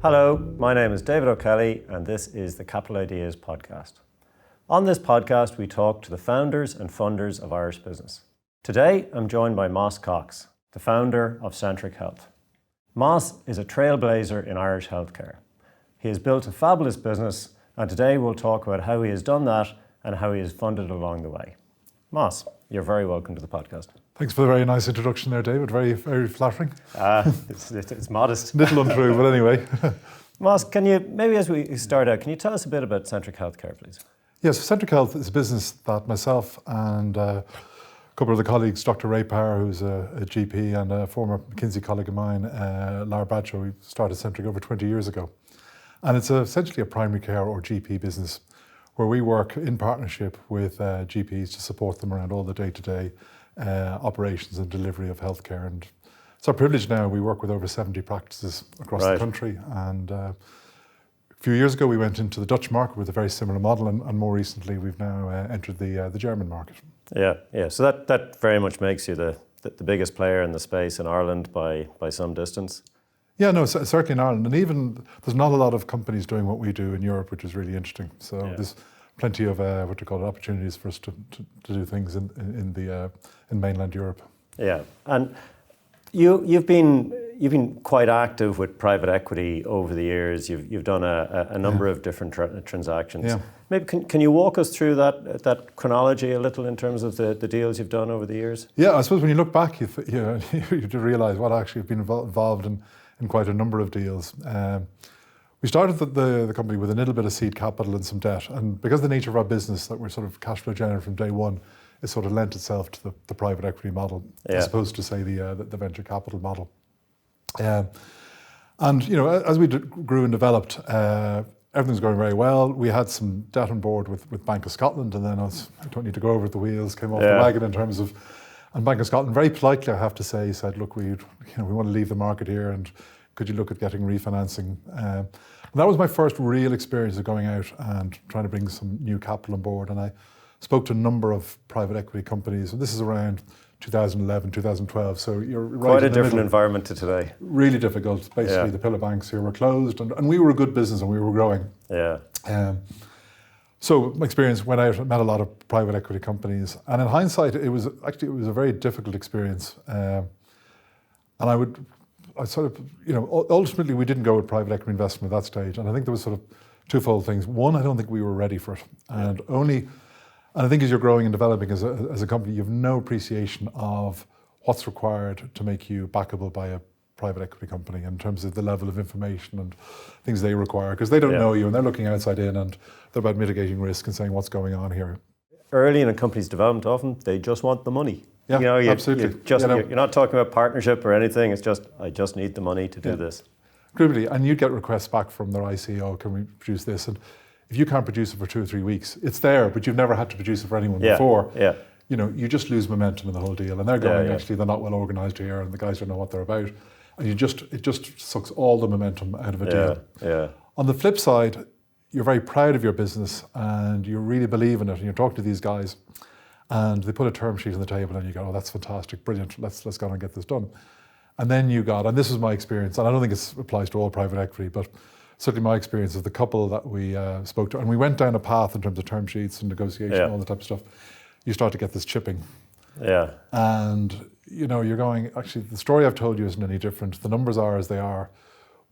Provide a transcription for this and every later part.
Hello, my name is David O'Kelly and this is the Capital Ideas podcast. On this podcast, we talk to the founders and funders of Irish business. Today, I'm joined by Maurice Cox, the founder of Centric Health. Maurice is a trailblazer in Irish healthcare. He has built a fabulous business, and today we'll talk about how he has done that and how he has funded along the way. Maurice, you're very welcome to the podcast. Thanks for the very nice introduction there, David. Very, very flattering. It's modest. Little untrue, but anyway. Maurice, can you, maybe as we start out, can you tell us a bit about Centric Healthcare, please? Yes, Centric Health is a business that myself and a couple of the colleagues, Dr. Ray Power, who's a GP, and a former McKinsey colleague of mine, Lara Bradshaw, we started Centric over 20 years ago. And it's essentially a primary care or GP business where we work in partnership with GPs to support them around all the day-to-day operations and delivery of healthcare. And it's our privilege now. We work with over 70 practices across the country. And a few years ago, we went into the Dutch market with a very similar model. And more recently, we've now entered the German market. Yeah. So that very much makes you the biggest player in the space in Ireland by some distance. Yeah, no, certainly in Ireland. And even there's not a lot of companies doing what we do in Europe, which is really interesting. So there's plenty of opportunities for us to do things in mainland Europe. Yeah, and you've been quite active with private equity over the years. You've done a number of different transactions. Yeah. Maybe can you walk us through that chronology a little in terms of the deals you've done over the years? Yeah, I suppose when you look back, you realise what actually have been involved in quite a number of deals. We started the company with a little bit of seed capital and some debt, and because of the nature of our business that we're sort of cash flow generative from day one, it sort of lent itself to the private equity model as opposed to say the venture capital model. And you know, as we grew and developed, everything's going very well. We had some debt on board with Bank of Scotland, and then I don't need to go over the wheels, came off the wagon in terms of. And Bank of Scotland, very politely, I have to say, said, look, we want to leave the market here, and could you look at getting refinancing? And that was my first real experience of going out and trying to bring some new capital on board. And I spoke to a number of private equity companies, and this is around 2011, 2012. So you're right. Quite a different environment to today. Really difficult. Basically, the pillar banks here were closed, and we were a good business and we were growing. Yeah. So my experience, went out and met a lot of private equity companies, and in hindsight, it was a very difficult experience. And ultimately we didn't go with private equity investment at that stage, and I think there was sort of twofold things. One, I don't think we were ready for it, and I think as you're growing and developing as a company, you have no appreciation of what's required to make you backable by a private equity company in terms of the level of information and things they require, because they don't know you and they're looking outside in and they're about mitigating risk and saying what's going on here. Early in a company's development, often they just want the money. Yeah, absolutely. You're not talking about partnership or anything. It's just, I just need the money to do this. Crucially, and you'd get requests back from their ICO, can we produce this? And if you can't produce it for 2 or 3 weeks, it's there, but you've never had to produce it for anyone before. Yeah. You know, you just lose momentum in the whole deal, and they're going, actually, they're not well organised here, and the guys don't know what they're about. And it just sucks all the momentum out of a deal. Yeah. On the flip side, you're very proud of your business and you really believe in it, and you're talking to these guys and they put a term sheet on the table and you go, oh, that's fantastic, brilliant, let's go and get this done. And then and this was my experience, and I don't think it applies to all private equity, but certainly my experience of the couple that we spoke to, and we went down a path in terms of term sheets and negotiation, all the type of stuff. You start to get this chipping. Yeah. And you know, you're going, actually, the story I've told you isn't any different. The numbers are as they are,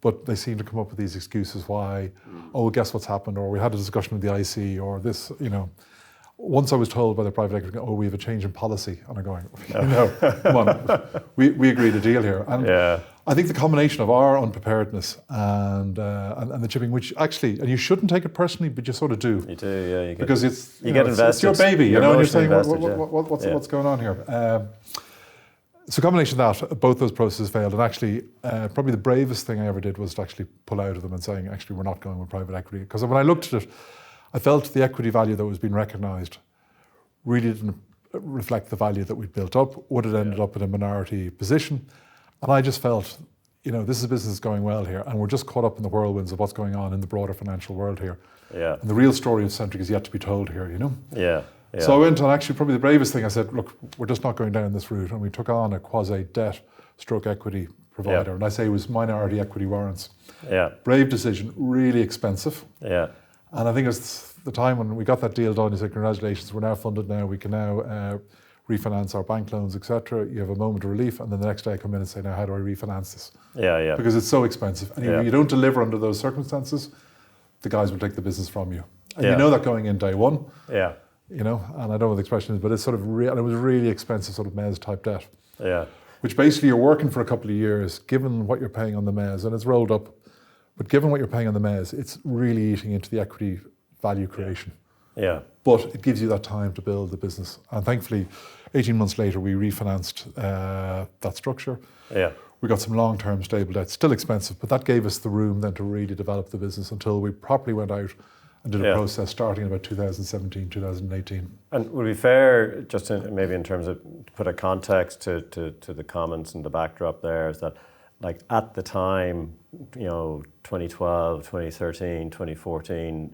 but they seem to come up with these excuses why, oh, guess what's happened, or we had a discussion with the IC, or this, you know. Once I was told by the private equity, oh, we have a change in policy, and I'm going, come on, we agreed a deal here. And I think the combination of our unpreparedness and the chipping, which actually, and you shouldn't take it personally, but you sort of do. You do, because you get invested. It's your baby, you know, and you're saying, what's going on here? So combination of that, both those processes failed, and actually, probably the bravest thing I ever did was to actually pull out of them and saying, actually, we're not going with private equity. Because when I looked at it, I felt the equity value that was being recognised really didn't reflect the value that we'd built up, would have ended up in a minority position. And I just felt, you know, this is a business going well here, and we're just caught up in the whirlwinds of what's going on in the broader financial world here. Yeah. And the real story of Centric is yet to be told here, you know? Yeah. Yeah. So I went, and actually probably the bravest thing, I said, look, we're just not going down this route. And we took on a quasi-debt stroke equity provider. And I say it was minority equity warrants. Yeah. Brave decision, really expensive. Yeah. And I think it's the time when we got that deal done, you said, congratulations, we're now funded now, we can now refinance our bank loans, etc. You have a moment of relief, and then the next day I come in and say, now how do I refinance this? Yeah. Because it's so expensive. And if you don't deliver under those circumstances, the guys will take the business from you. And you know that going in day one. Yeah. You know, and I don't know what the expression is, but it's sort of and it was really expensive sort of mezz type debt. Yeah. Which basically you're working for a couple of years, given what you're paying on the mezz, and it's rolled up, but given what you're paying on the mezz, it's really eating into the equity value creation. Yeah. But it gives you that time to build the business. And thankfully, 18 months later, we refinanced that structure. Yeah. We got some long-term stable debt, still expensive, but that gave us the room then to really develop the business until we properly went out and did a process starting in about 2017, 2018. And would it be fair, just maybe in terms of put a context to the comments and the backdrop there, is that like at the time, 2012, 2013, 2014,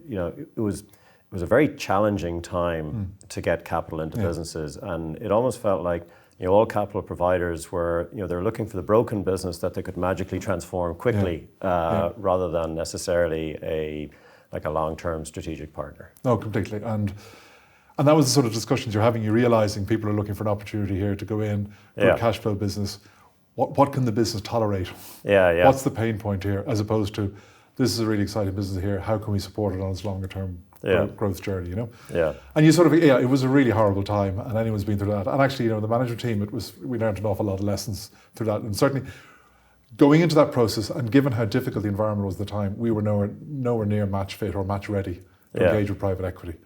it was a very challenging time to get capital into businesses, and it almost felt like all capital providers were they're looking for the broken business that they could magically transform quickly, rather than necessarily a long-term strategic partner. No, completely, and that was the sort of discussions you're having. You're realizing people are looking for an opportunity here to go in, good cash flow business. What can the business tolerate? Yeah. What's the pain point here, as opposed to this is a really exciting business here. How can we support it on its longer term growth journey? Yeah. And you sort of it was a really horrible time, and anyone's been through that. And actually, the management team, we learned an awful lot of lessons through that, and certainly going into that process, and given how difficult the environment was at the time, we were nowhere near match fit or match ready to engage with private equity.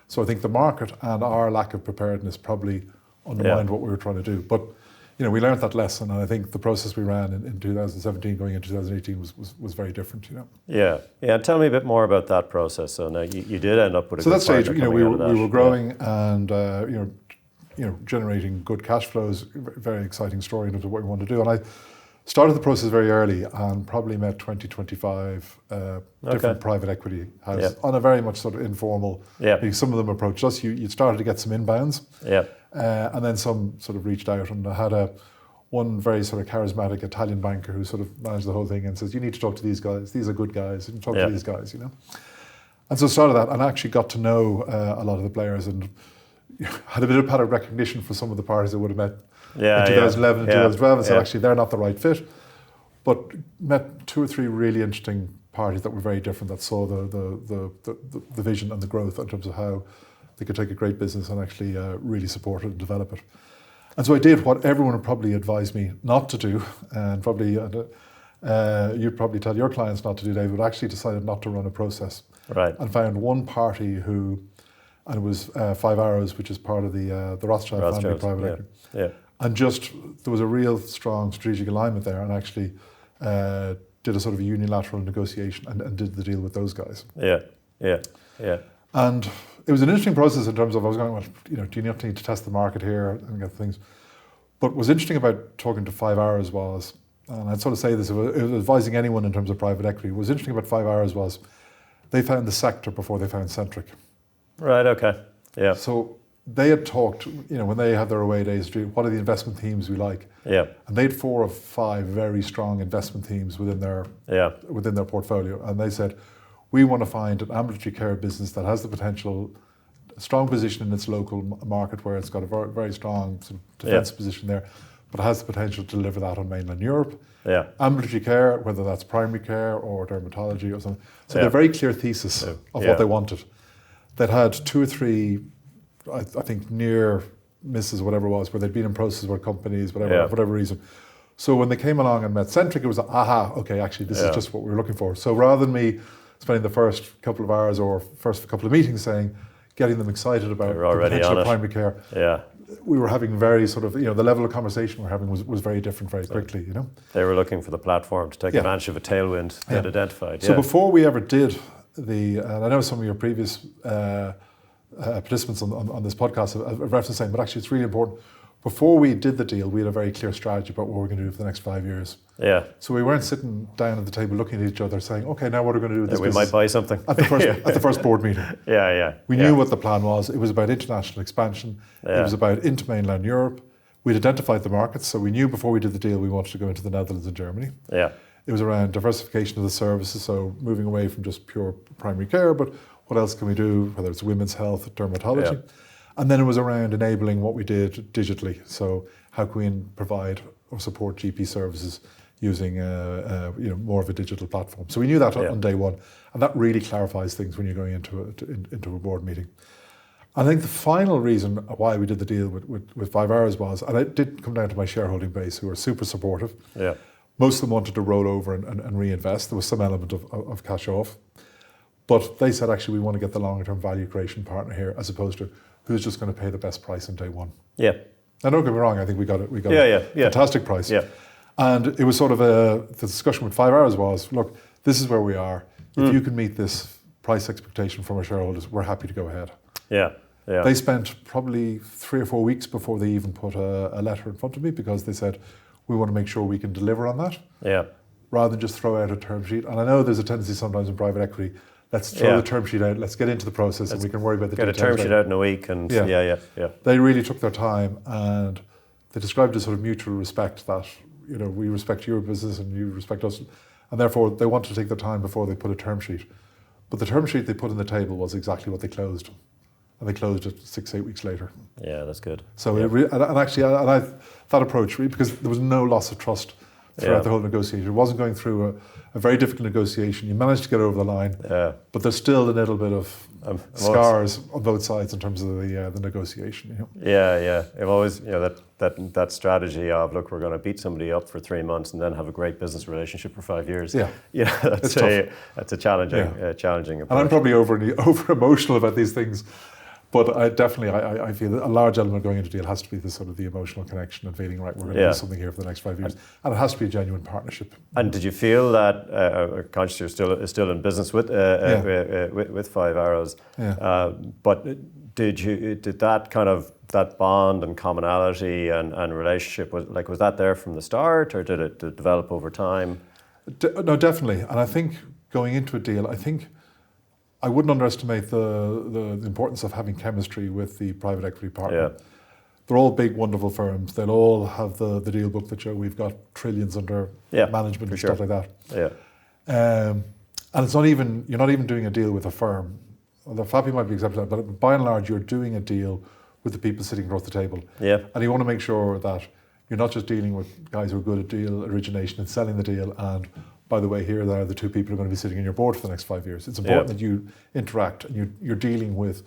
So I think the market and our lack of preparedness probably undermined what we were trying to do. But we learned that lesson, and I think the process we ran in 2017 going into 2018 was very different. Yeah. Tell me a bit more about that process. So now you did end up with a so good that stage, we were growing and generating good cash flows. Very exciting story into what we want to do, and I started the process very early and probably met 20-25 different private equity houses on a very much sort of informal. Because some of them approached us. You started to get some inbounds. And then some sort of reached out, and I had one very sort of charismatic Italian banker who sort of managed the whole thing and says, you need to talk to these guys. These are good guys. You can talk to these guys, And so I started that, and actually got to know a lot of the players, and had a bit of pattern recognition for some of the parties I would have met in 2011 and 2012, and said, actually, they're not the right fit. But met 2 or 3 really interesting parties that were very different, that saw the vision and the growth in terms of how they could take a great business and actually really support it and develop it. And so I did what everyone would probably advise me not to do, and probably you'd probably tell your clients not to do, David, but actually decided not to run a process. Right. And found one party who, and it was 5 Arrows, which is part of the Rothschild family private equity. Yeah. And just, there was a real strong strategic alignment there, and actually did a sort of a unilateral negotiation and did the deal with those guys. Yeah. And it was an interesting process in terms of, I was going, do you not need to test the market here and get things? But what was interesting about talking to 5 Arrows was, and I'd sort of say this, it was advising anyone in terms of private equity, what was interesting about 5 Arrows was they found the sector before they found Centric. Right, okay. Yeah. So they had talked, when they had their away days, what are the investment themes we like? Yeah. And they had 4 or 5 very strong investment themes within their portfolio. And they said, we want to find an ambulatory care business that has the potential, a strong position in its local market where it's got a very, very strong sort of defence position there, but has the potential to deliver that on mainland Europe. Yeah. Ambulatory care, whether that's primary care or dermatology or something. So they're very clear thesis of what they wanted. They'd had 2 or 3, I think, near misses, whatever it was, where they'd been in process with companies, for whatever reason. So when they came along and met Centric, it was, okay, actually, this is just what we were looking for. So rather than me spending the first couple of hours or first couple of meetings getting them excited about the potential of primary care, we were having very sort of, the level of conversation we're having was very different very quickly, They were looking for the platform to take advantage of a tailwind they'd identified. So before we ever did and I know some of your previous participants on this podcast have referenced the same, but actually it's really important. Before we did the deal, we had a very clear strategy about what we're going to do for the next 5 years. Yeah. So we weren't sitting down at the table looking at each other saying, okay, now what are we going to do with this business? We might buy something. At the first board meeting. Yeah. We knew what the plan was. It was about international expansion. It was about into mainland Europe. We'd identified the markets, so we knew before we did the deal we wanted to go into the Netherlands and Germany. Yeah. It was around diversification of the services, so moving away from just pure primary care, but what else can we do, whether it's women's health, dermatology. Yeah. And then it was around enabling what we did digitally. So how can we provide or support GP services using more of a digital platform. So we knew that on day one, and that really clarifies things when you're going into a board meeting. I think the final reason why we did the deal with 5 Hours was, and it did come down to my shareholding base, who were super supportive. Yeah. Most of them wanted to roll over and reinvest. There was some element of cash off. But they said, actually, we want to get the longer-term value creation partner here, as opposed to who's just going to pay the best price on day one. Yeah. Now, don't get me wrong, I think we got a fantastic price. Yeah. And it was sort of the discussion with 5 Hours was, look, this is where we are. If you can meet this price expectation from our shareholders, we're happy to go ahead. Yeah. Yeah. They spent probably 3 or 4 weeks before they even put a letter in front of me, because they said, we want to make sure we can deliver on that. Yeah. Rather than just throw out a term sheet. And I know there's a tendency sometimes in private equity, let's throw the term sheet out, let's get into the process, and we can worry about the details. Get a term sheet out in a week, and yeah. They really took their time, and they described it as sort of mutual respect, that we respect your business and you respect us, and therefore they wanted to take their time before they put a term sheet. But the term sheet they put on the table was exactly what they closed, and they closed it 6-8 weeks later. Yeah, that's good. So that approach, because there was no loss of trust throughout the whole negotiation. It wasn't going through a very difficult negotiation. You managed to get over the line, but there's still a little bit of scars on both sides in terms of the negotiation. Yeah. I've always, that strategy of, look, we're going to beat somebody up for 3 months and then have a great business relationship for 5 years. Yeah, that's a challenging approach. And I'm probably over emotional about these things. But I feel that a large element going into a deal has to be the emotional connection and feeling, right, we're going to do something here for the next 5 years. And it has to be a genuine partnership. And did you feel that, conscious you're still in business with 5 Arrows, but did that kind of, that bond and commonality and relationship, was that there from the start, or did it develop over time? No, definitely. And I think going into a deal, I wouldn't underestimate the importance of having chemistry with the private equity partner. Yeah. They're all big, wonderful firms. They'll all have the deal book that show we've got trillions under management and stuff like that. Yeah. And it's you're not even doing a deal with a firm. Although FAPI might be accepted, but by and large, you're doing a deal with the people sitting across the table. Yeah. And you want to make sure that you're not just dealing with guys who are good at deal origination and selling the deal, and by the way, here are the 2 people who are going to be sitting in your board for the next 5 years. It's important that you interact and you're dealing with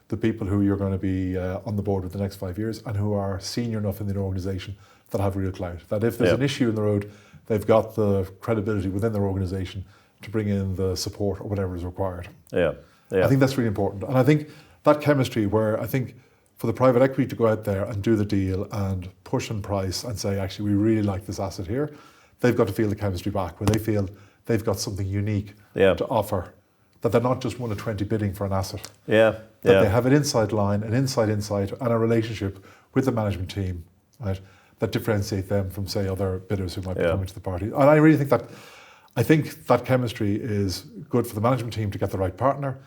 the people who you're going to be on the board with the next 5 years, and who are senior enough in the organisation that have real clout. That if there's an issue in the road, they've got the credibility within their organisation to bring in the support or whatever is required. Yeah. I think that's really important. And I think that chemistry, where I think for the private equity to go out there and do the deal and push and price and say, actually, we really like this asset here, they've got to feel the chemistry back, where they feel they've got something unique to offer, that they're not just 1 of 20 bidding for an asset. That they have an inside line, an inside insight, and a relationship with the management team, right, that differentiate them from, say, other bidders who might be coming to the party. And I really think that chemistry is good for the management team to get the right partner,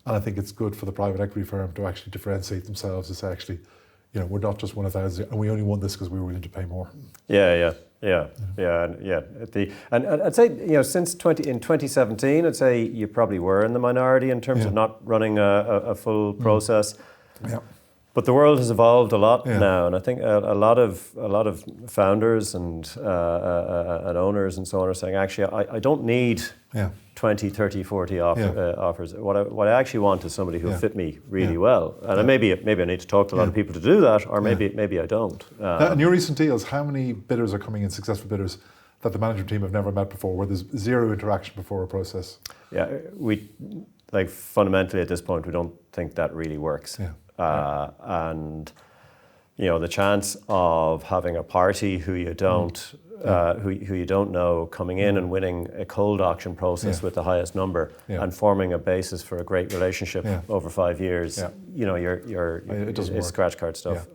and I think it's good for the private equity firm to actually differentiate themselves and say, actually, we're not just 1 of 1,000, and we only won this because we were willing to pay more. Yeah. And I'd say, since 2017, I'd say you probably were in the minority in terms of not running a full process. Yeah. But the world has evolved a lot now, and I think a lot of founders and owners and so on are saying, actually, I don't need 20, 30, 40 offers. What I actually want is somebody who fit me really well. And maybe I need to talk to a lot of people to do that, or maybe I don't. In your recent deals, how many bidders are coming in, successful bidders, that the management team have never met before, where there's zero interaction before a process? Yeah, fundamentally at this point, we don't think that really works. And the chance of having a party who you don't who you don't know coming in and winning a cold auction process with the highest number and forming a basis for a great relationship over 5 years, it's scratch card stuff.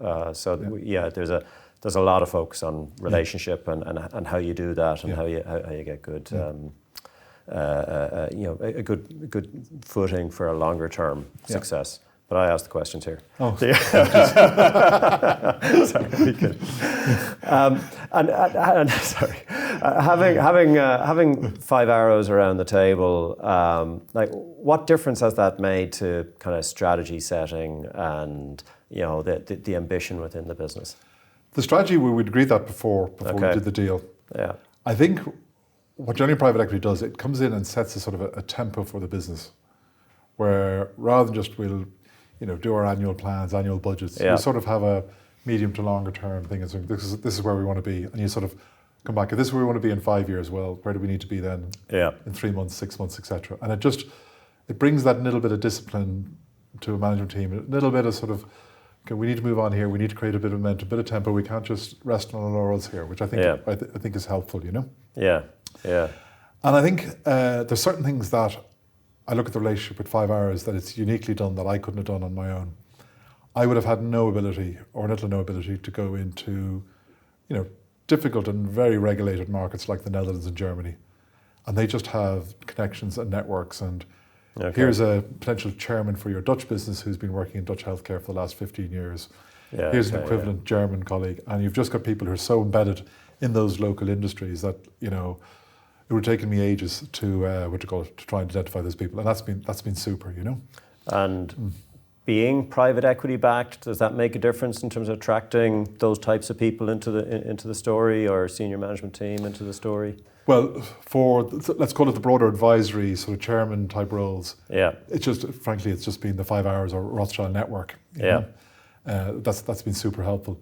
There's a lot of focus on relationship and how you do that and how you get good a good footing for a longer term success. But I asked the questions here. Oh, sorry, be good. Sorry, having 5 arrows around the table, like what difference has that made to kind of strategy setting and the ambition within the business? The strategy, we'd agreed that before we did the deal. Yeah. I think what generally private equity does, it comes in and sets a sort of a tempo for the business, where rather than just we'll do our annual plans, annual budgets, we sort of have a medium to longer term thing. And so this is where we want to be, and you sort of come back. If this is where we want to be in 5 years, well, where do we need to be then? Yeah. In 3 months, 6 months, etc. And it brings that little bit of discipline to a management team, a little bit of sort of, okay, we need to move on here. We need to create a bit of momentum, a bit of tempo. We can't just rest on our laurels here, which I think I think is helpful. Yeah. Yeah. And I think there's certain things that I look at the relationship with 5 Hours that it's uniquely done that I couldn't have done on my own. I would have had no ability or little or no ability to go into, difficult and very regulated markets like the Netherlands and Germany. And they just have connections and networks. And here's a potential chairman for your Dutch business who's been working in Dutch healthcare for the last 15 years. Yeah, here's an equivalent German colleague. And you've just got people who are so embedded in those local industries that, it would have taken me ages to try and identify those people, and that's been super, And being private equity backed, does that make a difference in terms of attracting those types of people into the story, or senior management team into the story? Well, let's call it the broader advisory sort of chairman type roles. Yeah, it's just been the 5 Hours or Rothschild network. That's been super helpful.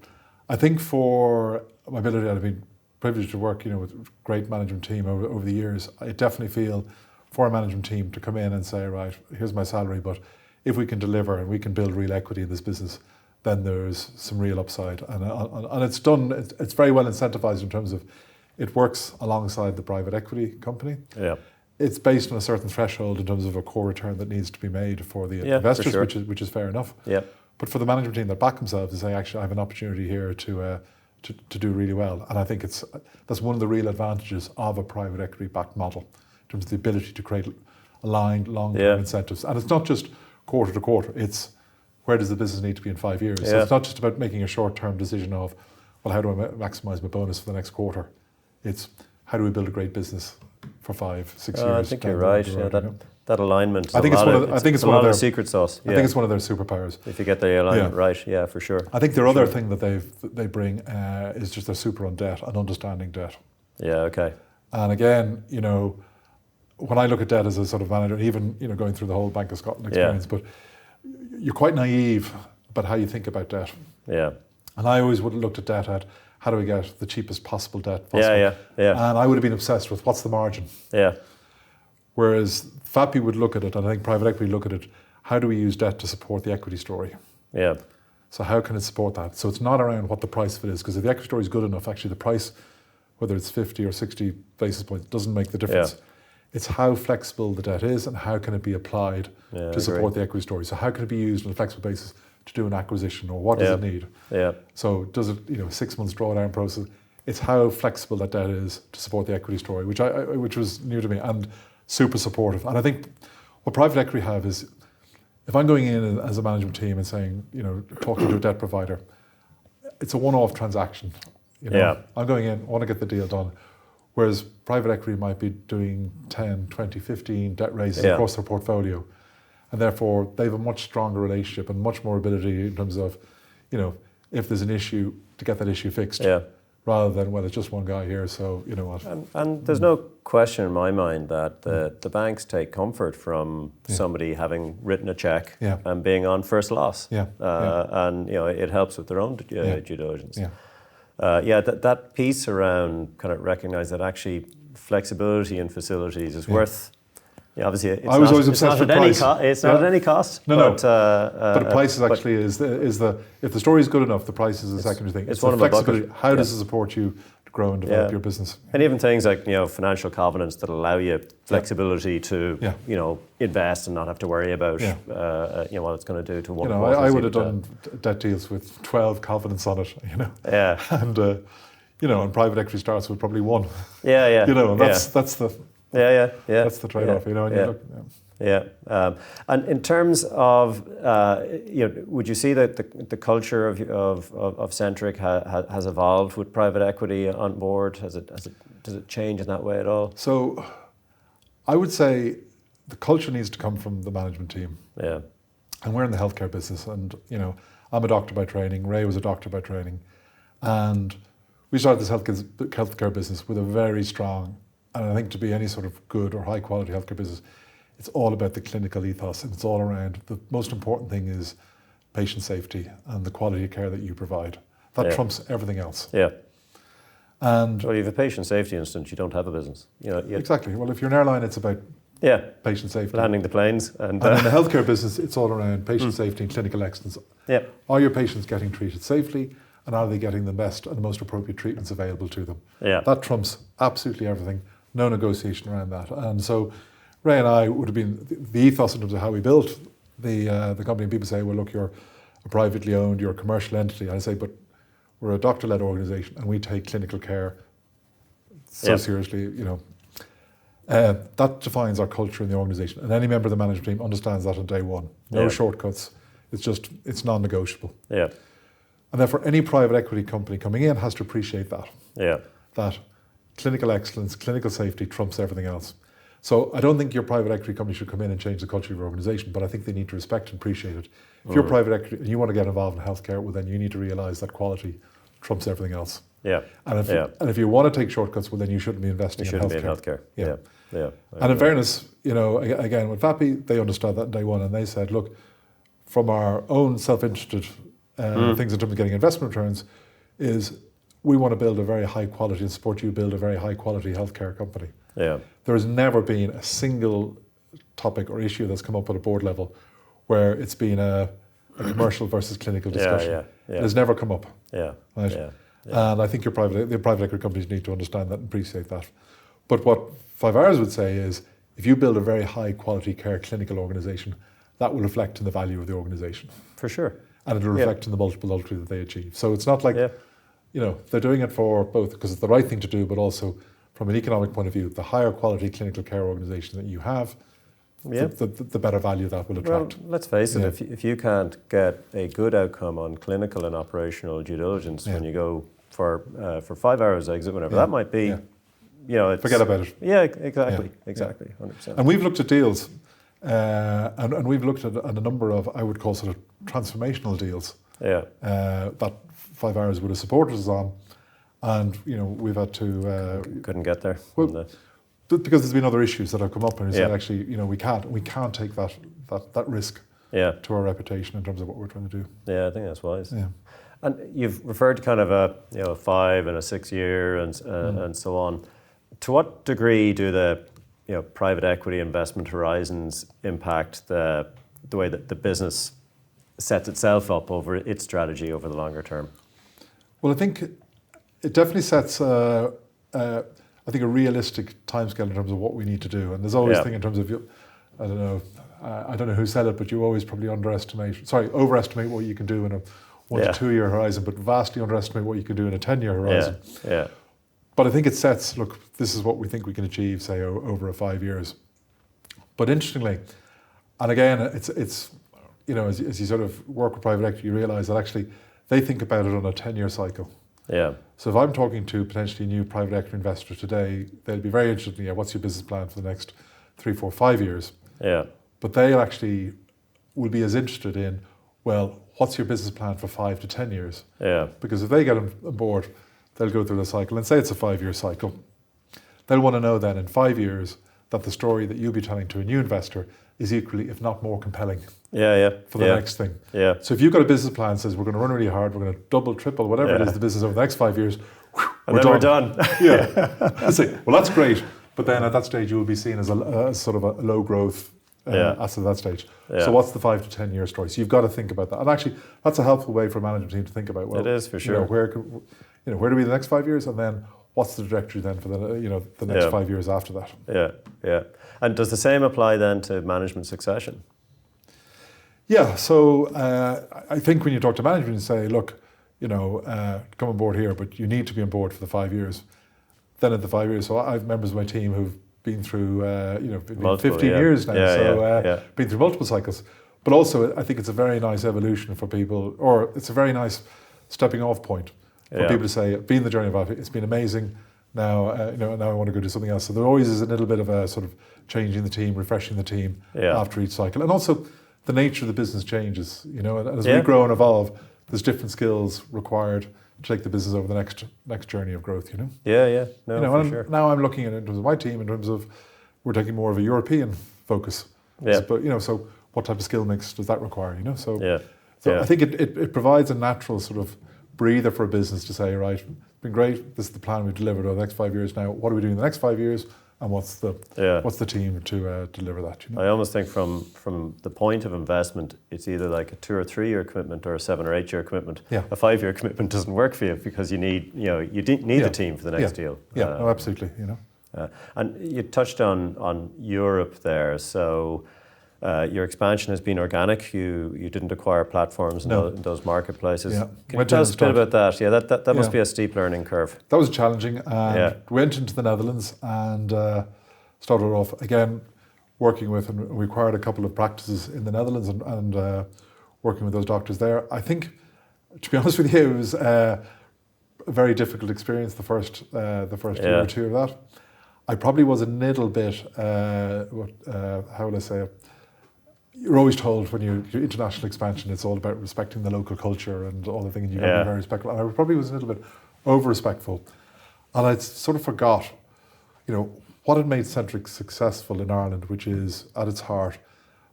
I think for my ability, I've been privileged to work, with a great management team over the years. I definitely feel for a management team to come in and say, right, here's my salary, but if we can deliver and we can build real equity in this business, then there's some real upside. And it's done, it's very well incentivized in terms of it works alongside the private equity company. Yeah. It's based on a certain threshold in terms of a core return that needs to be made for the investors, for sure. which is fair enough. Yeah. But for the management team that back themselves, they say, actually, I have an opportunity here to do really well. And I think that's one of the real advantages of a private equity backed model in terms of the ability to create aligned long-term incentives. And it's not just quarter to quarter, it's where does the business need to be in 5 years. So it's not just about making a short-term decision of, well, how do I maximize my bonus for the next quarter? It's how do we build a great business for 5, 6 years? I think you're right. That alignment. I think it's one of their secret sauce. I think it's one of their superpowers. If you get the alignment right, for sure. I think their other thing that they bring is just they're super on debt and understanding debt. Yeah. Okay. And again, when I look at debt as a sort of manager, even going through the whole Bank of Scotland experience, but you're quite naive about how you think about debt. Yeah. And I always would have looked at debt at how do we get the cheapest possible debt possible. Yeah. And I would have been obsessed with what's the margin. Yeah. Whereas FAPI would look at it, and I think private equity look at it, how do we use debt to support the equity story? Yeah. So how can it support that? So it's not around what the price of it is, because if the equity story is good enough, actually the price, whether it's 50 or 60 basis points, doesn't make the difference. Yeah. It's how flexible the debt is and how can it be applied to support the equity story. So how can it be used on a flexible basis to do an acquisition, or what does it need? Yeah. So does it, 6 months drawdown process? It's how flexible that debt is to support the equity story, which was new to me and super supportive. And I think what private equity have is, if I'm going in as a management team and saying, talking to a debt provider, it's a one-off transaction. I'm going in, I want to get the deal done. Whereas private equity might be doing 10, 20, 15 debt raises across their portfolio. And therefore, they have a much stronger relationship and much more ability in terms of, if there's an issue, to get that issue fixed. Yeah. Rather than, well, it's just one guy here, so you know what. And there's no question in my mind that the banks take comfort from somebody having written a check and being on first loss. Yeah. And it helps with their own due diligence. Yeah. That piece around kind of recognise that actually flexibility in facilities is worth. Yeah, obviously, it's I was always obsessed with price. It's not at any cost. No. But the price is actually is the if the story is good enough, the price is a secondary thing. It's one of flexibility. How does it support you to grow and develop your business? And even things like financial covenants that allow you flexibility to invest and not have to worry about what it's going to do to one. I would have done debt deals with 12 covenants on it. Yeah. And and private equity starts with probably one. Yeah. That's the. That's the trade-off, and you look. Yeah. And in terms of, would you see that the culture of Centric has evolved with private equity on board? Does it change in that way at all? So I would say the culture needs to come from the management team. Yeah. And we're in the healthcare business, and I'm a doctor by training. Ray was a doctor by training, and we started this healthcare business with a very strong, and I think to be any sort of good or high quality healthcare business, it's all about the clinical ethos, and it's all around the most important thing is patient safety and the quality of care that you provide. That trumps everything else. Yeah. And well, you have a patient safety instance, you don't have a business. Exactly. Well, if you're an airline, it's about patient safety. Landing the planes. And in the healthcare business, it's all around patient safety and clinical excellence. Yeah. Are your patients getting treated safely, and are they getting the best and the most appropriate treatments available to them? Yeah. That trumps absolutely everything. No negotiation around that. And so Ray and I would have been the ethos in terms of how we built the company. And people say, well, look, you're a privately owned, you're a commercial entity. I say, but we're a doctor-led organisation, and we take clinical care so seriously. That defines our culture in the organisation, and any member of the management team understands that on day one. No shortcuts. It's non-negotiable. Yeah. And therefore, any private equity company coming in has to appreciate that. Yeah. That clinical excellence, clinical safety trumps everything else. So I don't think your private equity company should come in and change the culture of your organisation, but I think they need to respect and appreciate it. If you're private equity and you want to get involved in healthcare, well, then you need to realise that quality trumps everything else. Yeah. And if you want to take shortcuts, well, then you shouldn't be investing in healthcare. You shouldn't be in healthcare. Yeah. Yeah. And in fairness, again, with FAPI, they understood that on day one, and they said, look, from our own self-interested things in terms of getting investment returns, is we want to build a very high quality and support you build a very high quality healthcare company. Yeah. There has never been a single topic or issue that's come up at a board level where it's been a commercial versus clinical discussion. It has never come up. Yeah. Right? Yeah. And I think the private equity companies need to understand that and appreciate that. But what 5 Hours would say is, if you build a very high quality care clinical organisation, that will reflect in the value of the organisation. For sure. And it will reflect in the multiple ultimately that they achieve. So it's not like, they're doing it for both because it's the right thing to do, but also from an economic point of view, the higher quality clinical care organisation that you have, the better value that will attract. Well, let's face it, if you can't get a good outcome on clinical and operational due diligence when you go for 5 hours exit, whatever that might be, forget about it. Yeah, exactly, 100%. And we've looked at deals, and we've looked at a number of, I would call sort of transformational deals that 5 Hours would have supported us on, and we've had to couldn't get there. Well, because there's been other issues that have come up, and we said actually, we can't take that risk to our reputation in terms of what we're trying to do. Yeah, I think that's wise. Yeah. And you've referred to kind of a 5 and a 6 year and so on. To what degree do the private equity investment horizons impact the way that the business sets itself up over its strategy over the longer term? Well, I think it definitely sets a realistic timescale in terms of what we need to do. And there's always a thing in terms of, I don't know who said it, but you always probably overestimate what you can do in a 1 to 2 year horizon, but vastly underestimate what you can do in a 10-year horizon. Yeah. But I think it sets, look, this is what we think we can achieve, say, over a 5 years. But interestingly, and again, it's as you sort of work with private equity, you realise that actually they think about it on a 10-year cycle. Yeah. So if I'm talking to potentially a new private equity investor today, they'll be very interested in, what's your business plan for the next 3, 4, 5 years? Yeah. But they actually will be as interested in, well, what's your business plan for 5 to 10 years? Yeah. Because if they get on board, they'll go through the cycle, and say it's a 5-year cycle. They'll want to know then in 5 years that the story that you'll be telling to a new investor is equally, if not more compelling for the next thing. Yeah. So if you've got a business plan that says we're going to run really hard, we're going to double, triple, whatever it is, the business over the next 5 years, we're done. Well, that's great. But then at that stage, you will be seen as a sort of a low growth asset at that stage. So what's the 5 to 10 year story? So you've got to think about that. And actually, that's a helpful way for a management team to think about, well, it is for sure. Where do we the next 5 years? And then what's the trajectory then for the next 5 years after that? Yeah. And does the same apply then to management succession? Yeah. So I think when you talk to management and say, look, come on board here, but you need to be on board for the 5 years. Then at the 5 years, so I have members of my team who've been through, multiple, 15 years now, been through multiple cycles. But also, I think it's a very nice evolution for people, or it's a very nice stepping off point for people to say, being the journey of life, it's been amazing. Now, now I want to go do something else. So there always is a little bit of a sort of changing the team, refreshing the team after each cycle. And also, the nature of the business changes, and as we grow and evolve, there's different skills required to take the business over the next journey of growth, Yeah, no, for sure. Now I'm looking at it in terms of my team, in terms of we're taking more of a European focus. Yeah. But, so what type of skill mix does that require, So I think it provides a natural sort of breather for a business to say, right, it's been great, this is the plan we've delivered over the next 5 years now, what are we doing in the next 5 years? And what's the team to deliver that? I almost think from the point of investment, it's either like a 2 or 3 year commitment or a 7 or 8 year commitment. Yeah. A 5 year commitment doesn't work for you because you need the team for the next deal. Yeah, no, absolutely. And you touched on Europe there, so your expansion has been organic. You didn't acquire platforms in those marketplaces. Yeah. Can you tell us a bit about that? Yeah, that must be a steep learning curve. That was challenging. And went into the Netherlands and started off again working with, and we acquired a couple of practices in the Netherlands and working with those doctors there. I think, to be honest with you, it was a very difficult experience the first year or two of that. I probably was a little bit, how will I say it? You're always told when you do international expansion, it's all about respecting the local culture and all the things, you've got to be very respectful. And I probably was a little bit over-respectful. And I sort of forgot, what had made Centric successful in Ireland, which is, at its heart,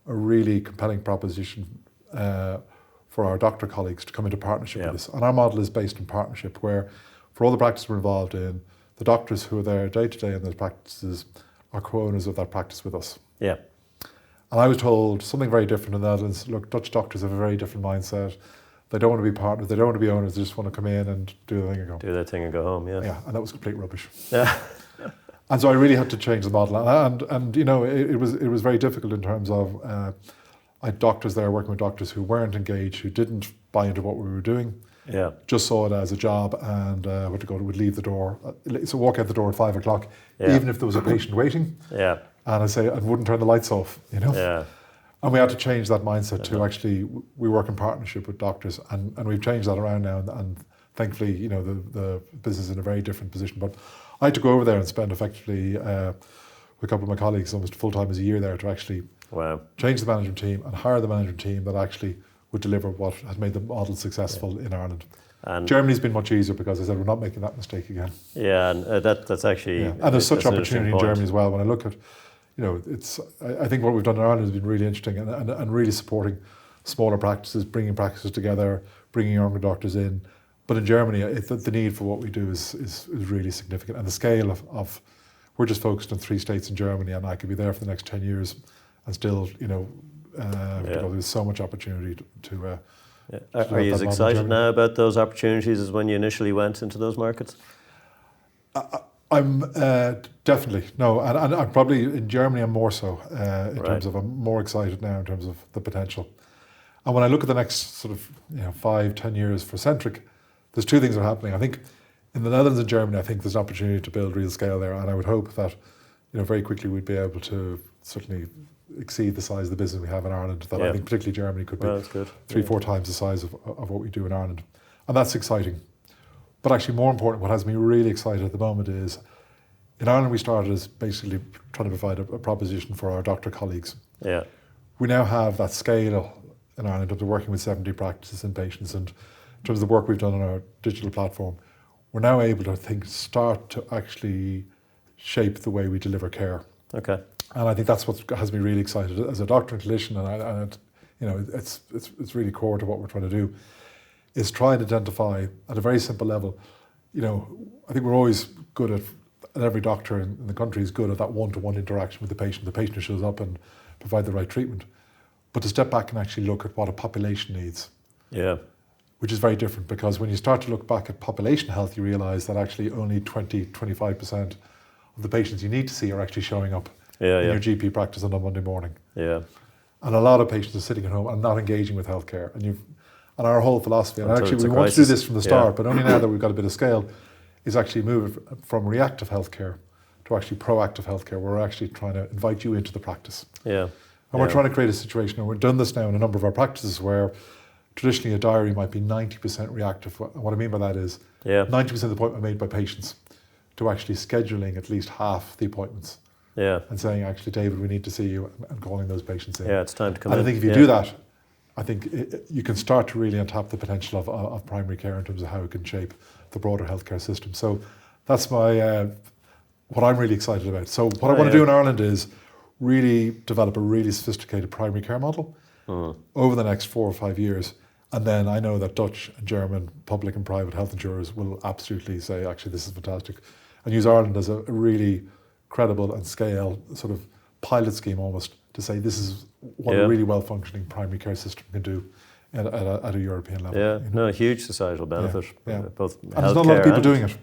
a really compelling proposition for our doctor colleagues to come into partnership with us. And our model is based on partnership, where for all the practices we're involved in, the doctors who are there day to day in those practices are co-owners of that practice with us. Yeah. And I was told something very different in the Netherlands. Look, Dutch doctors have a very different mindset. They don't want to be partners, they don't want to be owners, they just want to come in and do their thing and go. Do their thing and go home, Yeah, and that was complete rubbish. Yeah. And so I really had to change the model. And it was very difficult in terms of, I had doctors there working with doctors who weren't engaged, who didn't buy into what we were doing. Yeah. Just saw it as a job and would leave the door. So walk out the door at 5 o'clock, even if there was a patient waiting. Yeah. And I wouldn't turn the lights off, Yeah. And we had to change that mindset to actually, we work in partnership with doctors, and we've changed that around now. And thankfully, the business is in a very different position. But I had to go over there and spend effectively with a couple of my colleagues almost full-time as a year there to actually change the management team and hire the management team that actually would deliver what has made the model successful in Ireland. And Germany's been much easier because I said we're not making that mistake again. Yeah, and that's actually... Yeah. And there's such opportunity in Germany as well. When I look at, I think what we've done in Ireland has been really interesting and really supporting smaller practices, bringing practices together, bringing younger doctors in. But in Germany, the need for what we do is really significant. And the scale of we're just focused on 3 states in Germany, and I could be there for the next 10 years and still, there's so much opportunity to Are you as excited now about those opportunities as when you initially went into those markets? I'm definitely, no, and I'm probably in Germany I'm more so in terms of, I'm more excited now in terms of the potential. And when I look at the next sort of 5-10 years for Centric, there's 2 things that are happening. I think in the Netherlands and Germany, I think there's an opportunity to build real scale there, and I would hope that very quickly we'd be able to certainly exceed the size of the business we have in Ireland. That I think particularly Germany could be 3-4 times the size of what we do in Ireland, and that's exciting. But actually more important, what has me really excited at the moment is, in Ireland we started as basically trying to provide a proposition for our doctor colleagues. Yeah. We now have that scale in Ireland of working with 70 practices and patients, and in terms of the work we've done on our digital platform, we're now able to start to actually shape the way we deliver care. Okay. And I think that's what has me really excited as a doctor and clinician, and it's really core to what we're trying to do, is try and identify at a very simple level. I think we're always good at, and every doctor in the country is good at that one-to-one interaction with the patient who shows up and provide the right treatment. But to step back and actually look at what a population needs. Yeah. Which is very different, because when you start to look back at population health, you realise that actually only 20-25% of the patients you need to see are actually showing up in your GP practice on a Monday morning. Yeah. And a lot of patients are sitting at home and not engaging with healthcare. And our whole philosophy, and actually we want to do this from the start, but only now that we've got a bit of scale, is actually move from reactive healthcare to actually proactive healthcare. We're actually trying to invite you into the practice. Yeah. And we're trying to create a situation, and we've done this now in a number of our practices, where traditionally a diary might be 90% reactive. What I mean by that is 90% of the appointment made by patients, to actually scheduling at least half the appointments. Yeah. And saying, actually, David, we need to see you, and calling those patients in. Yeah, it's time to come in. And I think if you do that, I think you can start to really untap the potential of primary care in terms of how it can shape the broader healthcare system. So that's my what I'm really excited about. So what I want to do in Ireland is really develop a really sophisticated primary care model over the next 4 or 5 years. And then I know that Dutch and German public and private health insurers will absolutely say, actually, this is fantastic, and use Ireland as a really credible and scale sort of pilot scheme almost, to say this is what a really well-functioning primary care system can do at a European level. Yeah, no, a huge societal benefit. Both and there's not a lot of people doing it.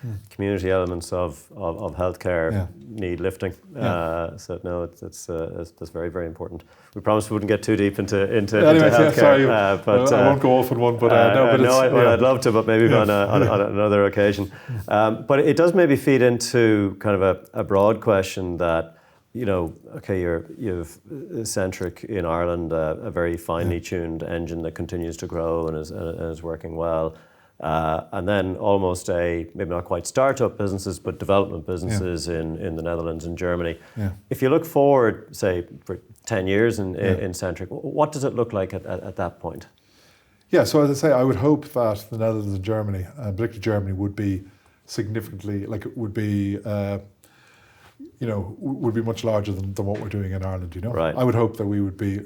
The community elements of healthcare need lifting. So no, that's very, very important. We promised we wouldn't get too deep into healthcare. Sorry, but I won't go off on one. But I'd love to, but maybe on another occasion. But it does maybe feed into kind of a broad question that, you've Centric in Ireland, a very finely tuned engine that continues to grow and is working well. And then almost maybe not quite startup businesses, but development businesses in the Netherlands and Germany. Yeah. If you look forward, say, for 10 years in Centric, what does it look like at that point? Yeah, so as I say, I would hope that the Netherlands and Germany, particularly Germany, would be significantly, would be much larger than what we're doing in Ireland, Right. I would hope that we would be,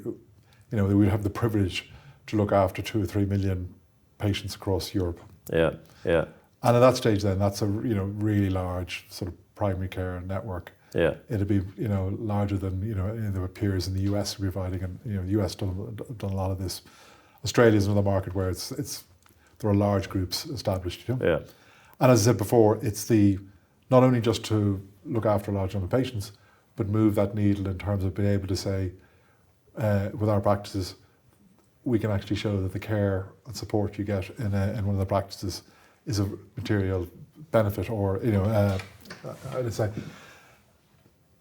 that we'd have the privilege to look after 2 or 3 million patients across Europe. Yeah. And at that stage then, that's a, really large sort of primary care network. Yeah. It'd be, larger than, there were peers in the US providing, and, the US done a lot of this. Australia's another market where there are large groups established, Yeah. And as I said before, it's not only just to look after a large number of patients, but move that needle in terms of being able to say, with our practices, we can actually show that the care and support you get in one of the practices is a material benefit, or how to say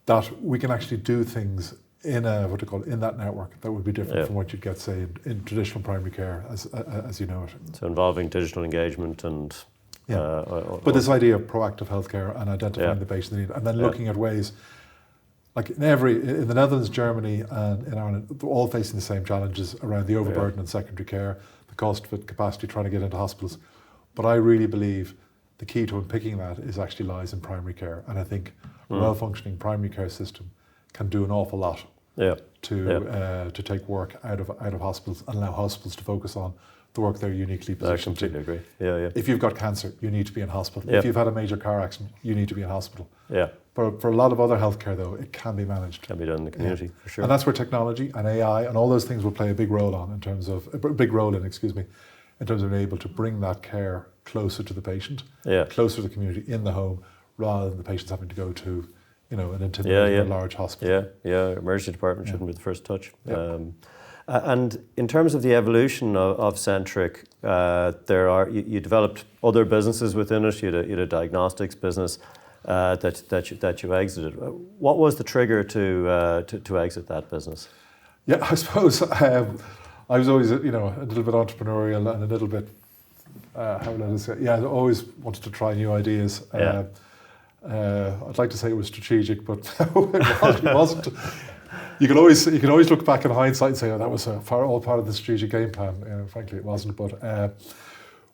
that we can actually do things in in that network that would be different from what you'd get, say, in traditional primary care as you know it. So involving digital engagement and. But this idea of proactive healthcare and identifying the patient need, and then looking at ways, like in the Netherlands, Germany, and in Ireland, they're all facing the same challenges around the overburden in secondary care, the cost of it, capacity, trying to get into hospitals. But I really believe the key to unpicking that actually lies in primary care, and I think a well-functioning primary care system can do an awful lot to take work out of hospitals and allow hospitals to focus on the work they're uniquely positioned to. I completely agree. Yeah. If you've got cancer, you need to be in hospital. If you've had a major car accident, you need to be in hospital. Yeah. For a lot of other healthcare, though, it can be managed. Can be done in the community, for sure. And that's where technology and AI and all those things will play a big role in terms of being able to bring that care closer to the patient, closer to the community in the home, rather than the patients having to go to, an intimidating large hospital. Yeah. Emergency department shouldn't be the first touch. Yeah. And in terms of the evolution of Centric, you developed other businesses within it. You had a diagnostics business that you exited. What was the trigger to exit that business? Yeah, I suppose I was always a little bit entrepreneurial and a little bit I always wanted to try new ideas. I'd like to say it was strategic, but it wasn't. You can always look back in hindsight and say, that was all part of the strategic game plan. Frankly, it wasn't. But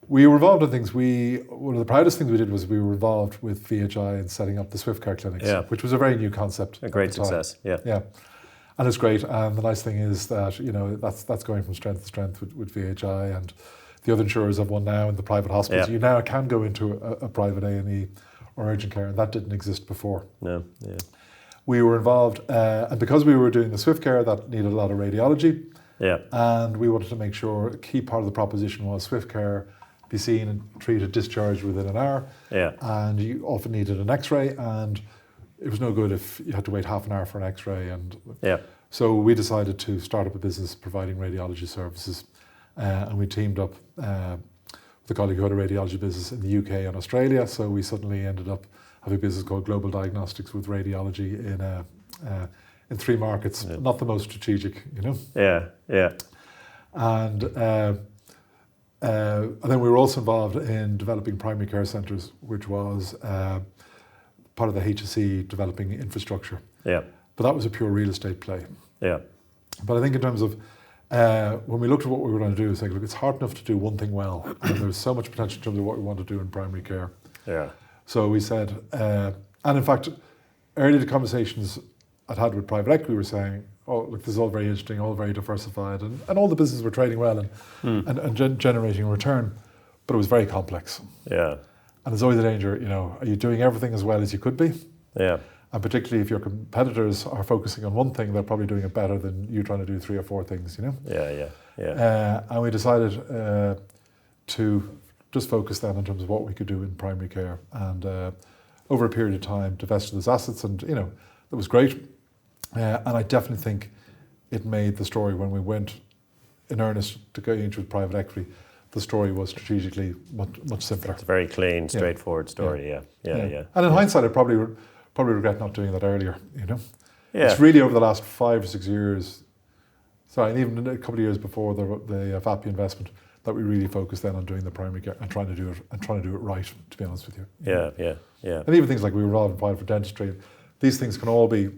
we were involved in things. One of the proudest things we did was we were involved with VHI in setting up the Swift Care clinics, which was a very new concept. A great success. Yeah. And it's great. And the nice thing is that that's going from strength to strength with VHI, and the other insurers have one now in the private hospitals. You now can go into a private A&E or urgent care, and that didn't exist before. No. Yeah. We were involved, and because we were doing the Swift Care, that needed a lot of radiology. Yeah. And we wanted to make sure a key part of the proposition was Swift Care be seen and treated, discharged within an hour. Yeah. And you often needed an X-ray, and it was no good if you had to wait half an hour for an X-ray. And so we decided to start up a business providing radiology services, and we teamed up with a colleague who had a radiology business in the UK and Australia. So we suddenly ended up having a business called Global Diagnostics with radiology in 3 markets. Yeah. Not the most strategic, you know. Yeah, yeah. And then we were also involved in developing primary care centres, which was part of the HSE developing infrastructure. Yeah. But that was a pure real estate play. Yeah. But I think in terms of when we looked at what we were going to do, it's like, look, it's hard enough to do one thing well, and there's so much potential in terms of what we want to do in primary care. Yeah. So we said, and in fact, early the conversations I'd had with private equity were saying, oh, look, this is all very interesting, all very diversified, and all the businesses were trading well and generating a return, but it was very complex. Yeah. And there's always a danger, you know, are you doing everything as well as you could be? Yeah. And particularly if your competitors are focusing on one thing, they're probably doing it better than you trying to do 3 or 4 things, you know? Yeah, yeah, yeah. And we decided to just focus then in terms of what we could do in primary care, and over a period of time divested those assets, and you know, it was great. And I definitely think it made the story when we went in earnest to go into private equity, the story was strategically much simpler. It's a very clean, straightforward story, yeah. And in hindsight, I probably regret not doing that earlier, you know. Yeah. It's really over the last 5 or 6 years, and even a couple of years before the VAPI investment, that we really focused then on doing the primary care and trying to do it right, to be honest with you. Yeah. And even things like we were involved in private for dentistry, these things can all be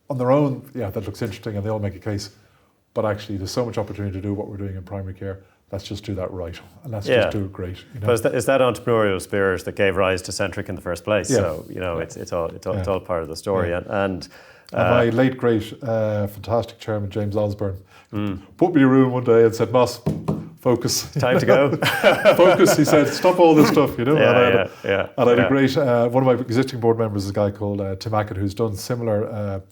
on their own, that looks interesting and they all make a case, but actually there's so much opportunity to do what we're doing in primary care. Let's just do that right, and let's just do it great. You know? But it's that entrepreneurial spirit that gave rise to Centric in the first place. Yeah. So you know, it's all part of the story. Yeah. And my late great, fantastic chairman James Osborne put me in a room one day and said, "Moss, focus. Time to go. Focus." He said, "Stop all this stuff." You know. And I had a great one of my existing board members is a guy called Tim Ackett, who's done similar.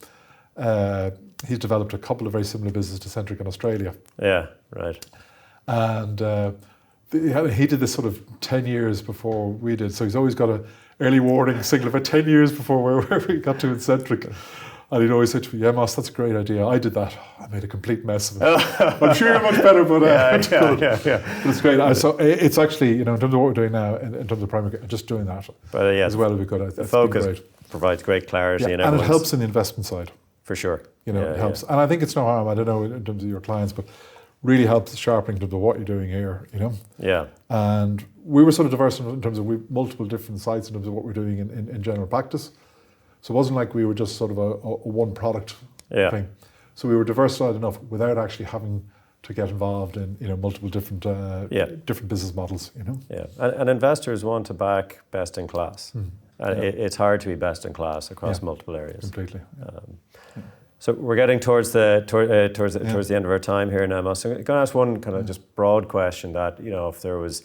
He's developed a couple of very similar businesses to Centric in Australia. Yeah. Right. And he did this sort of 10 years before we did, so he's always got an early warning signal about 10 years before where we got to in Centric. And he'd always say to me, "Yeah, Moss, that's a great idea. I did that. I made a complete mess of it. I'm sure you're much better, but But it's great." So it's actually, you know, in terms of what we're doing now, in terms of primary care, just doing that as well as we could. The focus provides great clarity, and it helps in the investment side. For sure. You know, it helps. And I think it's no harm, I don't know in terms of your clients, but really helps sharpening in terms of what you're doing here, you know? Yeah. And we were sort of diverse in terms of multiple different sites in terms of what we're doing in general practice. So it wasn't like we were just sort of a one product thing. So we were diversified enough without actually having to get involved in, you know, multiple different different business models, you know? Yeah. And investors want to back best in class. And it's hard to be best in class across multiple areas. Completely. So we're getting towards the end of our time here now, Moss. So I'm going to ask one kind of just broad question that, you know, if there was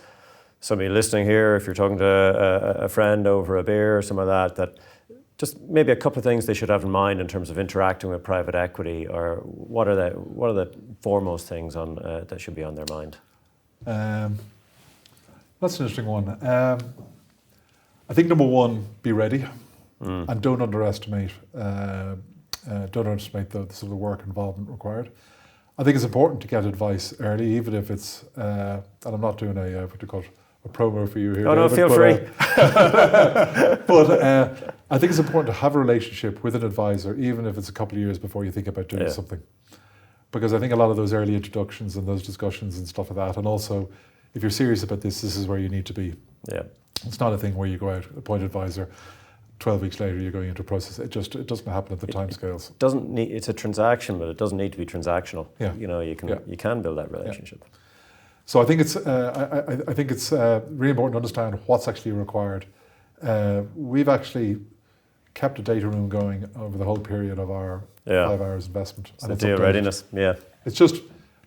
somebody listening here, if you're talking to a friend over a beer or something like that just maybe a couple of things they should have in mind in terms of interacting with private equity, or what are the foremost things on that should be on their mind? That's an interesting one. I think number one, be ready, and don't underestimate the sort of work involvement required. I think it's important to get advice early, even if it's, and I'm not doing a promo for you here. Oh, David, no, feel free. But I think it's important to have a relationship with an advisor, even if it's a couple of years before you think about doing something. Because I think a lot of those early introductions and those discussions and stuff like that, and also if you're serious about this is where you need to be. Yeah. It's not a thing where you go out, appoint advisor, 12 weeks later you're going into a process. It doesn't happen at the timescales. It's a transaction, but it doesn't need to be transactional. Yeah. You know, you can build that relationship. Yeah. So I think it's really important to understand what's actually required. We've actually kept a data room going over the whole period of our 5 hours investment. So deal readiness, It's just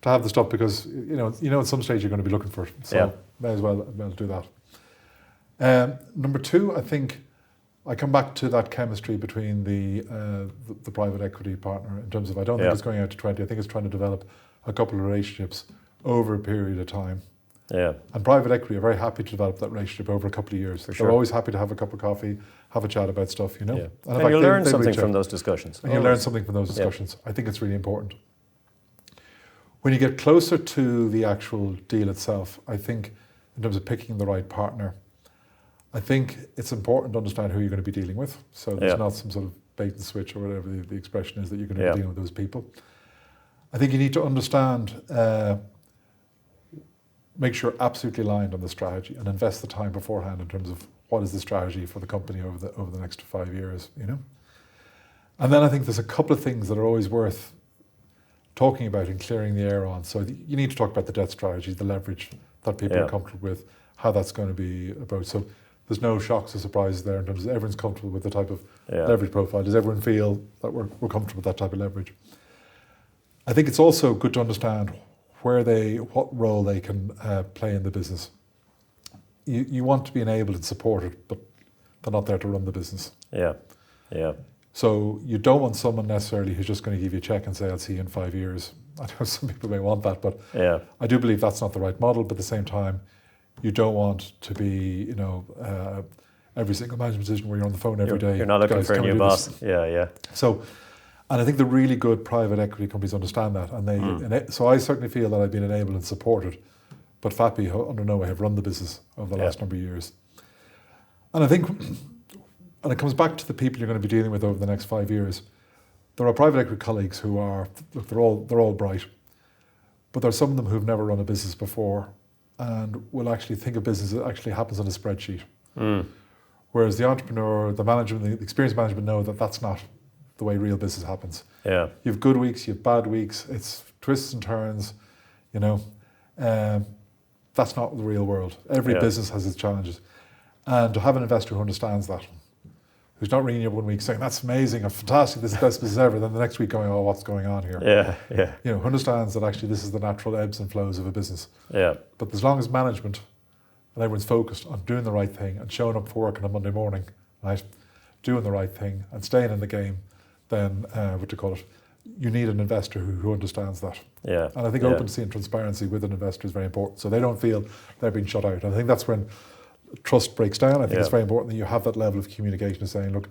to have the stuff because you know at some stage you're going to be looking for it. So may as well do that. Number two, I think I come back to that chemistry between the private equity partner in terms of I don't think it's going out to 20. I think it's trying to develop a couple of relationships over a period of time. Yeah. And private equity are very happy to develop that relationship over a couple of years. They're always happy to have a cup of coffee, have a chat about stuff, you know. Yeah. And you learn something from those discussions. And you learn something from those discussions. I think it's really important. When you get closer to the actual deal itself, I think in terms of picking the right partner. I think it's important to understand who you're going to be dealing with. So there's not some sort of bait and switch or whatever the expression is that you're going to be dealing with those people. I think you need to understand, make sure you're absolutely aligned on the strategy and invest the time beforehand in terms of what is the strategy for the company over the next 5 years, you know. And then I think there's a couple of things that are always worth talking about and clearing the air on. So you need to talk about the debt strategy, the leverage that people are comfortable with, how that's going to be about. So there's no shocks or surprises there in terms of everyone's comfortable with the type of leverage profile. Does everyone feel that we're comfortable with that type of leverage? I think it's also good to understand what role they can play in the business. You want to be enabled and supported, but they're not there to run the business. Yeah, yeah. So you don't want someone necessarily who's just going to give you a check and say, I'll see you in 5 years. I know some people may want that, but I do believe that's not the right model. But at the same time, you don't want to be, you know, every single management decision where you're on the phone every day. You're not looking for a new boss. Yeah, yeah. So, and I think the really good private equity companies understand that. And so I certainly feel that I've been enabled and supported, but FAPI, under no way, have run the business over the last number of years. And I think, and it comes back to the people you're going to be dealing with over the next 5 years. There are private equity colleagues who are, look, they're all bright, but there's some of them who've never run a business before and will actually think of business that actually happens on a spreadsheet. Whereas the entrepreneur, the management, the experienced management know that that's not the way real business happens. Yeah. You have good weeks, you have bad weeks, it's twists and turns, you know. That's not the real world. Every business has its challenges. And to have an investor who understands that, who's not ringing you up one week saying, that's amazing, fantastic, this is the best business ever, then the next week going, oh, what's going on here? Yeah, yeah. You know, who understands that actually this is the natural ebbs and flows of a business. Yeah. But as long as management and everyone's focused on doing the right thing and showing up for work on a Monday morning, right, doing the right thing and staying in the game, then, you need an investor who understands that. Yeah. And I think openness and transparency with an investor is very important. So they don't feel they're being shut out. And I think that's when trust breaks down. I think it's very important that you have that level of communication of saying, look,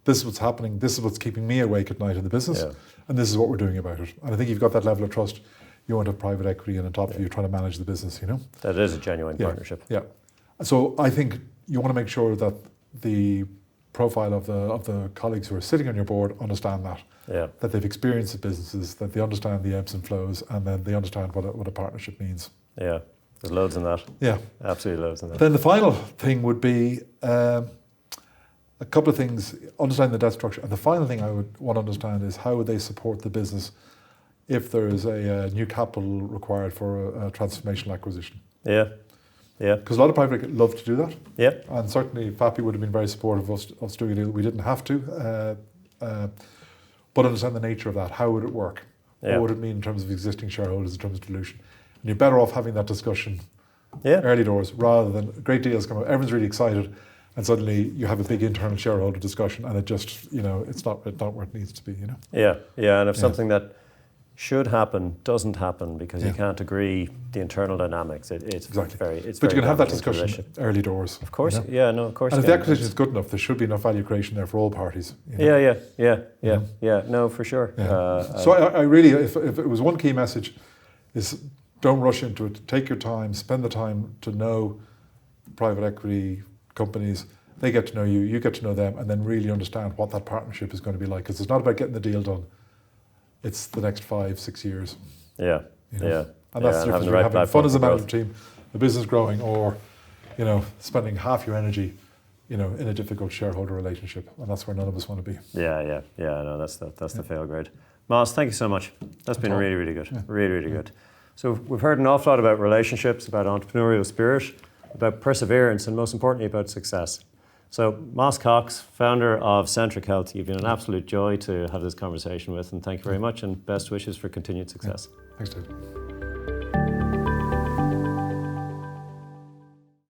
this is what's happening, this is what's keeping me awake at night in the business, and this is what we're doing about it. And I think you've got that level of trust. You want to have private equity and on top of you trying to manage the business, you know? That is a genuine partnership. Yeah. So I think you want to make sure that the profile of the colleagues who are sitting on your board understand that. Yeah. That they've experienced the businesses, that they understand the ebbs and flows, and then they understand what a partnership means. Yeah. There's loads in that. Yeah. Absolutely loads in that. Then the final thing would be a couple of things, understanding the debt structure. And the final thing I would want to understand is how would they support the business if there is a new capital required for a transformational acquisition. Yeah. Yeah. Because a lot of private equity love to do that. Yeah. And certainly FAPI would have been very supportive of us doing a deal. We didn't have to. But understand the nature of that. How would it work? What would it mean in terms of existing shareholders, in terms of dilution? And you're better off having that discussion early doors rather than great deals come out. Everyone's really excited and suddenly you have a big internal shareholder discussion and it just, you know, it's not where it needs to be, you know? Yeah, yeah. And if something that should happen doesn't happen because you can't agree the internal dynamics, it's very but you can have that discussion early doors. Of course, you know? Of course. And if the acquisition is good enough, there should be enough value creation there for all parties. You know? Yeah. No, for sure. Yeah. So I really, if it was one key message, is don't rush into it. Take your time, spend the time to know private equity companies. They get to know you, you get to know them, and then really understand what that partnership is going to be like. Because it's not about getting the deal done. It's the next 5-6 years. Yeah, you know? Yeah. And that's the difference between having fun as a management team, the business growing, or, you know, spending half your energy, you know, in a difficult shareholder relationship. And that's where none of us want to be. Yeah. No, that's the fail grade. Mas, thank you so much. That's been really, really good. Yeah. Really, really good. So we've heard an awful lot about relationships, about entrepreneurial spirit, about perseverance, and most importantly, about success. So Maurice Cox, founder of Centric Health, you've been an absolute joy to have this conversation with, and thank you very much, and best wishes for continued success. Yeah. Thanks, Dave.